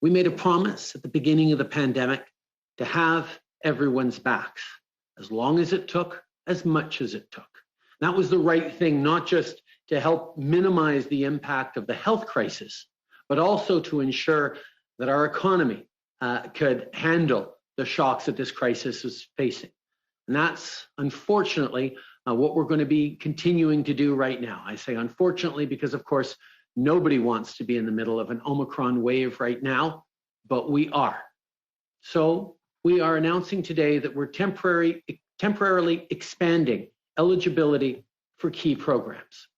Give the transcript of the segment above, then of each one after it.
We made a promise at the beginning of the pandemic to have everyone's backs, as long as it took, as much as it took. That was the right thing, not just to help minimize the impact of the health crisis, but also to ensure that our economy could handle the shocks that this crisis is facing. And that's, unfortunately, what we're going to be continuing to do right now. I say unfortunately because, of course, nobody wants to be in the middle of an Omicron wave right now, but we are. So we are announcing today that we're temporarily expanding eligibility for key programs.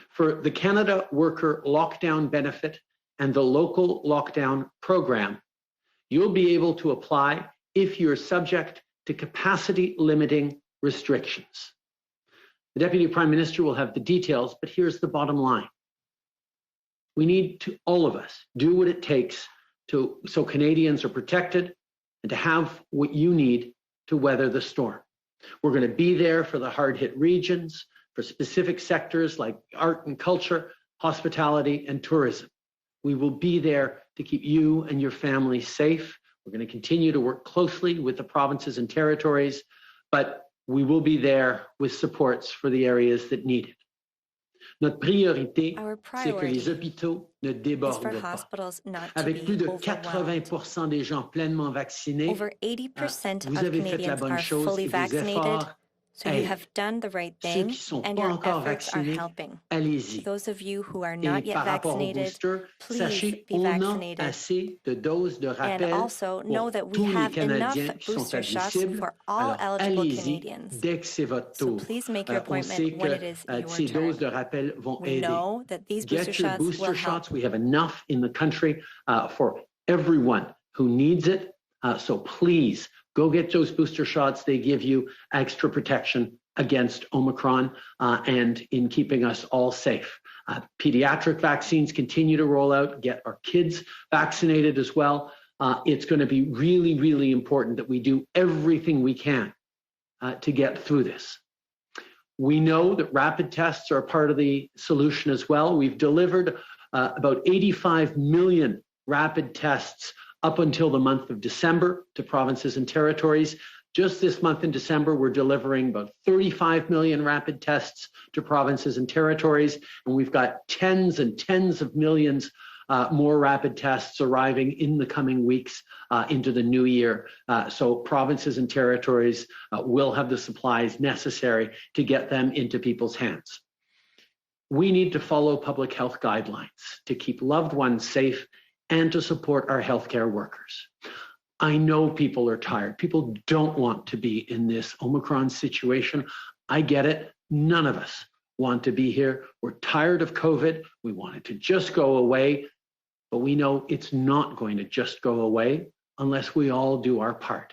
For the Canada Worker Lockdown Benefit and the Local Lockdown Program, you'll be able to apply if you're subject to capacity limiting restrictions. The Deputy Prime Minister will have the details, but here's the bottom line. We need to, all of us, do what it takes so Canadians are protected and to have what you need to weather the storm. We're going to be there for the hard-hit regions, for specific sectors like art and culture, hospitality, and tourism. We will be there to keep you and your family safe. We're going to continue to work closely with the provinces and territories, but we will be there with supports for the areas that need it. Notre priorité, c'est que les hôpitaux ne débordent pas. Avec plus de 80% des gens pleinement vaccinés, over 80% vous of avez fait la Canadians bonne are chose fully et vos vaccinated, efforts so you have done the right thing, and your efforts are helping. allez-y. Those of you who are not Et yet par rapport au vaccinated, booster, please sachez, be on a vaccinated. assez de doses de rappel And also know that we pour tous les have enough Canadiens qui sont booster shots admissibles. for all Alors, eligible allez-y Canadians. dès que c'est votre So tour. please make your On appointment sait when que it is your ces doses de turn. rappel vont We aider. know that these booster Get your shots will booster help. shots. We have enough in the country for everyone who needs it. So please go get those booster shots. They give you extra protection against Omicron and in keeping us all safe. Pediatric vaccines continue to roll out. Get our kids vaccinated as well. It's going to be really, really important that we do everything we can to get through this. We know that rapid tests are a part of the solution as well. We've delivered about 85 million rapid tests up until the month of December to provinces and territories. Just this month in December, we're delivering about 35 million rapid tests to provinces and territories, and we've got tens and tens of millions more rapid tests arriving in the coming weeks into the new year. So provinces and territories will have the supplies necessary to get them into people's hands. We need to follow public health guidelines to keep loved ones safe and to support our healthcare workers. I know people are tired. People don't want to be in this Omicron situation. I get it. None of us want to be here. We're tired of COVID. We want it to just go away. But we know it's not going to just go away unless we all do our part.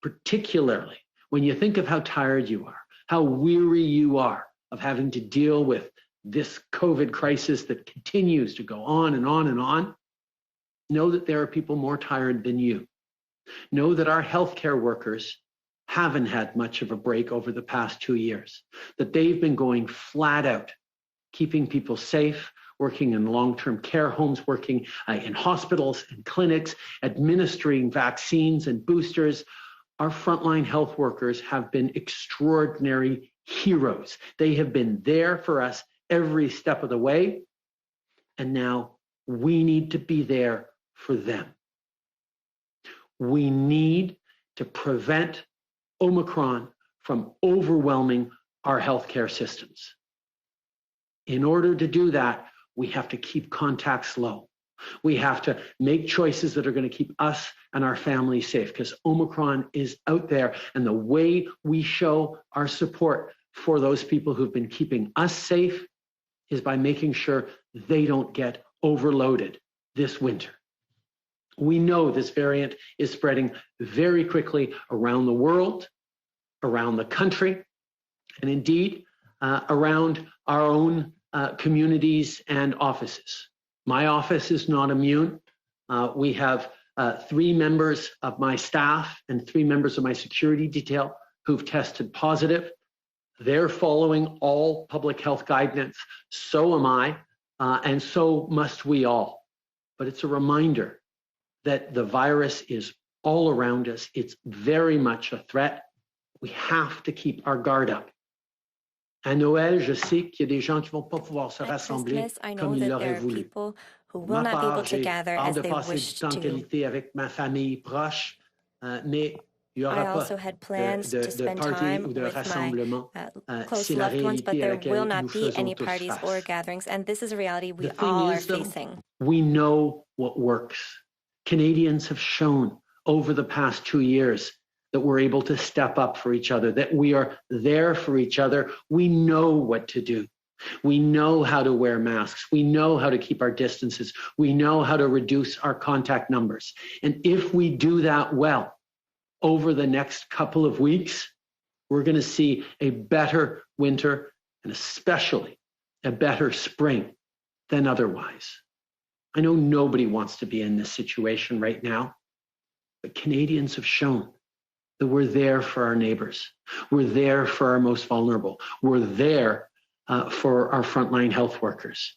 Particularly when you think of how tired you are, how weary you are of having to deal with this COVID crisis that continues to go on and on and on. Know that there are people more tired than you. Know that our healthcare workers haven't had much of a break over the past 2 years, that they've been going flat out, keeping people safe, working in long-term care homes, working in hospitals and clinics, administering vaccines and boosters. Our frontline health workers have been extraordinary heroes. They have been there for us every step of the way, and now we need to be there for them. We need to prevent Omicron from overwhelming our healthcare systems. In order to do that, we have to keep contacts low. We have to make choices that are going to keep us and our families safe because Omicron is out there. And the way we show our support for those people who've been keeping us safe is by making sure they don't get overloaded this winter. We know this variant is spreading very quickly around the world, around the country, and indeed around our own communities and offices. My office is not immune. We have 3 members of my staff and 3 members of my security detail who've tested positive. They're following all public health guidance. So am I, and so must we all. But it's a reminder that the virus is all around us. It's very much a threat. We have to keep our guard up. À Noël, je sais qu'il y a des gens qui vont pas pouvoir se rassembler comme ils l'auraient voulu. Who will not be able to gather as they wish de passer du temps de qualité avec ma famille proche, mais il y aura I also had plans to spend time with my close loved ones, but there will not be any parties or gatherings, and this is a reality we all are facing. We know what works. Canadians have shown over the past 2 years that we're able to step up for each other, that we are there for each other. We know what to do. We know how to wear masks. We know how to keep our distances. We know how to reduce our contact numbers. And if we do that well over the next couple of weeks, we're going to see a better winter and especially a better spring than otherwise. I know nobody wants to be in this situation right now, but Canadians have shown that we're there for our neighbors. We're there for our most vulnerable. We're there for our frontline health workers.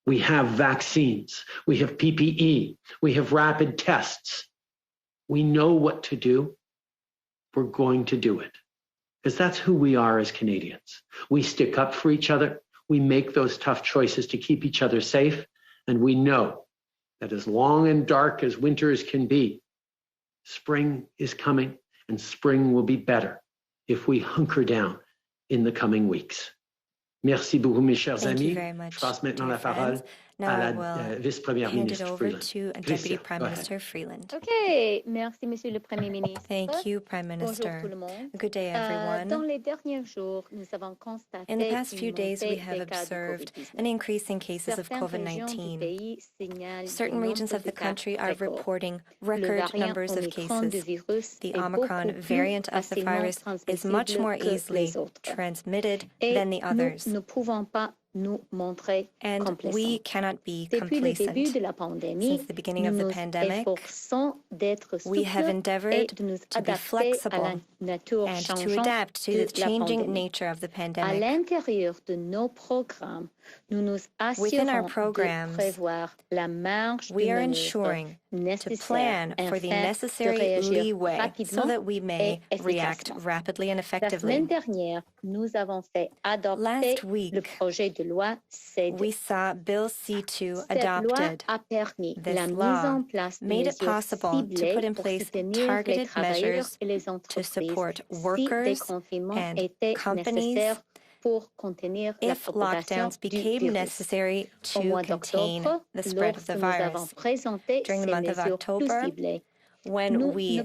We have vaccines. We have PPE. We have rapid tests. We know what to do. We're going to do it because that's who we are as Canadians. We stick up for each other. We make those tough choices to keep each other safe. And we know that as long and dark as winters can be, spring is coming and spring will be better if we hunker down in the coming weeks. Merci beaucoup, mes chers Thank amis. You very much, Je passe maintenant la parole à la vice-première ministre Freeland. To Deputy Prime Minister Freeland. Okay, merci, Monsieur le Premier ministre. Thank you, Prime Minister. Bonjour tout le monde. Good day, everyone. Dans les derniers jours, nous avons constaté in the past few days, we have observed an increase in cases of COVID-19. Certain regions of the country are reporting record numbers of cases. The Omicron variant of the virus is much more easily transmitted than the others. And we cannot be complacent. Since the beginning of the pandemic, we have endeavored to be flexible and to adapt to the changing nature of the pandemic. Within our programs, we are ensuring to plan for the necessary leeway so that we may react rapidly and effectively. Last week, we saw Bill C-2 adopted. This law made it possible to put in place targeted measures to support workers and companies if lockdowns became necessary to contain the spread of the virus. During the month of October, when we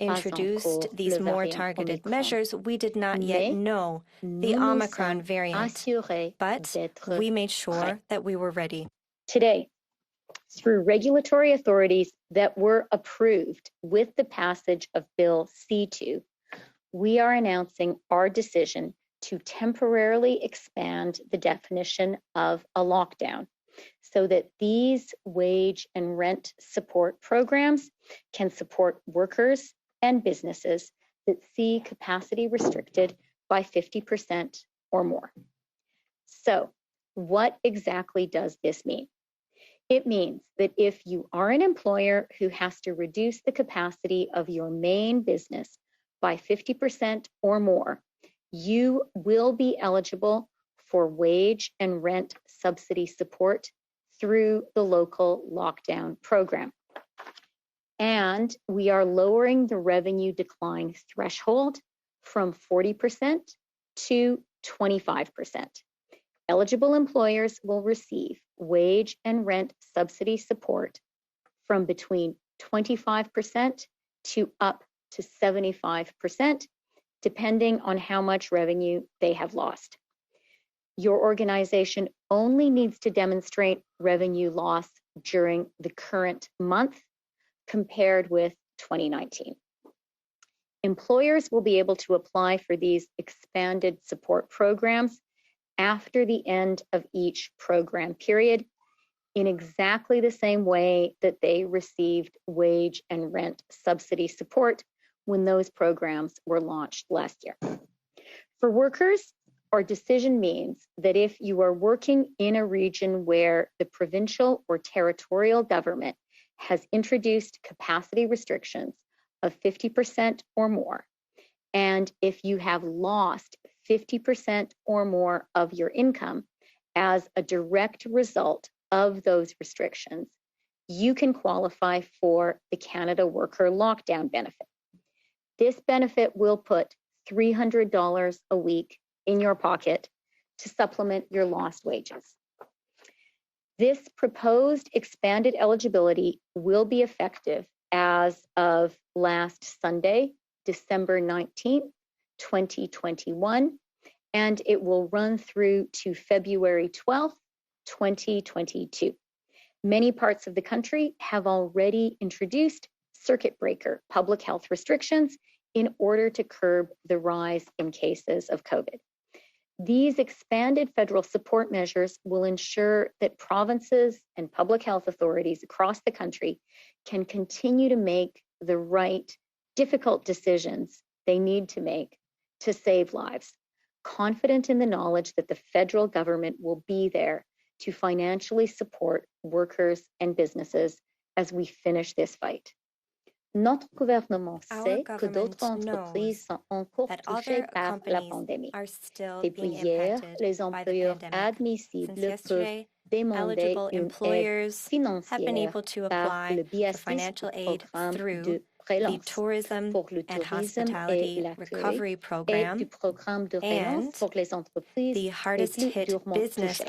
introduced these more targeted measures, we did not yet know the Omicron variant, but we made sure that we were ready. Today, through regulatory authorities that were approved with the passage of Bill C-2, we are announcing our decision to temporarily expand the definition of a lockdown so that these wage and rent support programs can support workers and businesses that see capacity restricted by 50% or more. So, what exactly does this mean? It means that if you are an employer who has to reduce the capacity of your main business by 50% or more, you will be eligible for wage and rent subsidy support through the local lockdown program. And we are lowering the revenue decline threshold from 40% to 25%. Eligible employers will receive wage and rent subsidy support from between 25% to up to 75%, depending on how much revenue they have lost. Your organization only needs to demonstrate revenue loss during the current month compared with 2019. Employers will be able to apply for these expanded support programs after the end of each program period in exactly the same way that they received wage and rent subsidy support when those programs were launched last year. For workers, our decision means that if you are working in a region where the provincial or territorial government has introduced capacity restrictions of 50% or more. And if you have lost 50% or more of your income as a direct result of those restrictions, you can qualify for the Canada Worker Lockdown Benefit. This benefit will put $300 a week in your pocket to supplement your lost wages. This proposed expanded eligibility will be effective as of last Sunday, December 19th, 2021, and it will run through to February 12th, 2022. Many parts of the country have already introduced circuit breaker public health restrictions in order to curb the rise in cases of COVID. These expanded federal support measures will ensure that provinces and public health authorities across the country can continue to make the right, difficult decisions they need to make to save lives, confident in the knowledge that the federal government will be there to financially support workers and businesses as we finish this fight. Notre gouvernement sait que d'autres entreprises sont encore touchées par la pandémie. Depuis hier, les employeurs admissibles peuvent demander une aide financière par le biais du programme de relance pour le tourisme et la culture et du programme de relance pour les entreprises les plus durement touchées.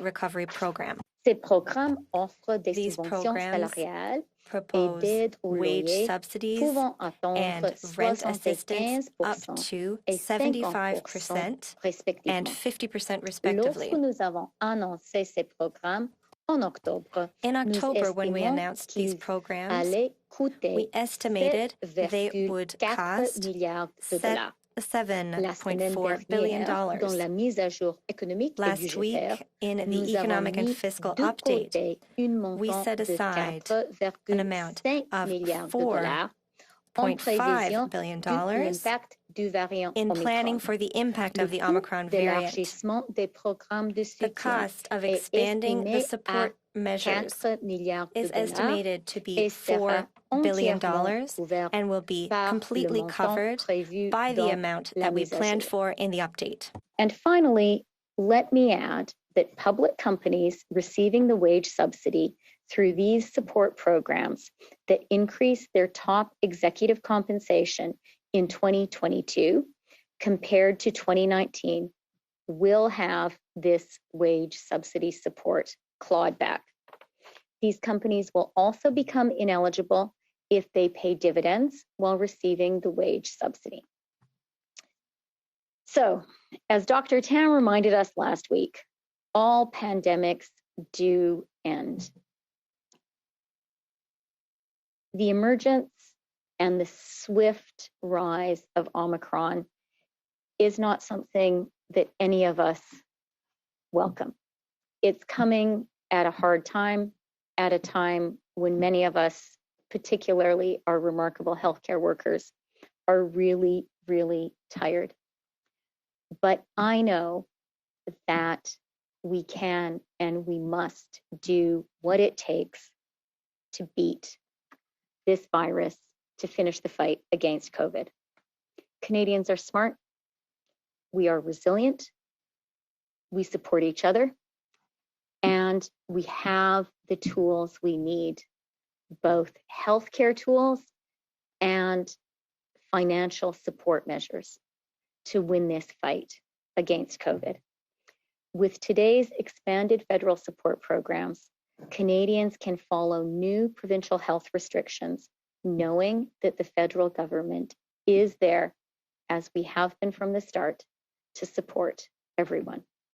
Ces programmes offrent des subventions salariales propose wage subsidies and rent assistance up to 75% and 50% respectively. In October, when we announced these programs, we estimated they would cost $7.4 billion. Last week, in the Economic and Fiscal Update, we set aside an amount of $4.5 billion in planning for the impact of the Omicron variant. The cost of expanding the support measures is estimated to be $4 billion and will be completely covered by the amount that we planned for in the update. And finally, let me add that public companies receiving the wage subsidy through these support programs that increase their top executive compensation in 2022 compared to 2019 will have this wage subsidy support clawed back. These companies will also become ineligible if they pay dividends while receiving the wage subsidy. So, as Dr. Tam reminded us last week, all pandemics do end. The emergence and the swift rise of Omicron is not something that any of us welcome. It's coming at a hard time, at a time when many of us, particularly our remarkable healthcare workers, are really, really tired. But I know that we can and we must do what it takes to beat this virus, to finish the fight against COVID. Canadians are smart. We are resilient. We support each other. And we have the tools we need, both healthcare tools and financial support measures to win this fight against COVID. With today's expanded federal support programs, Canadians can follow new provincial health restrictions, knowing that the federal government is there, as we have been from the start, to support everyone.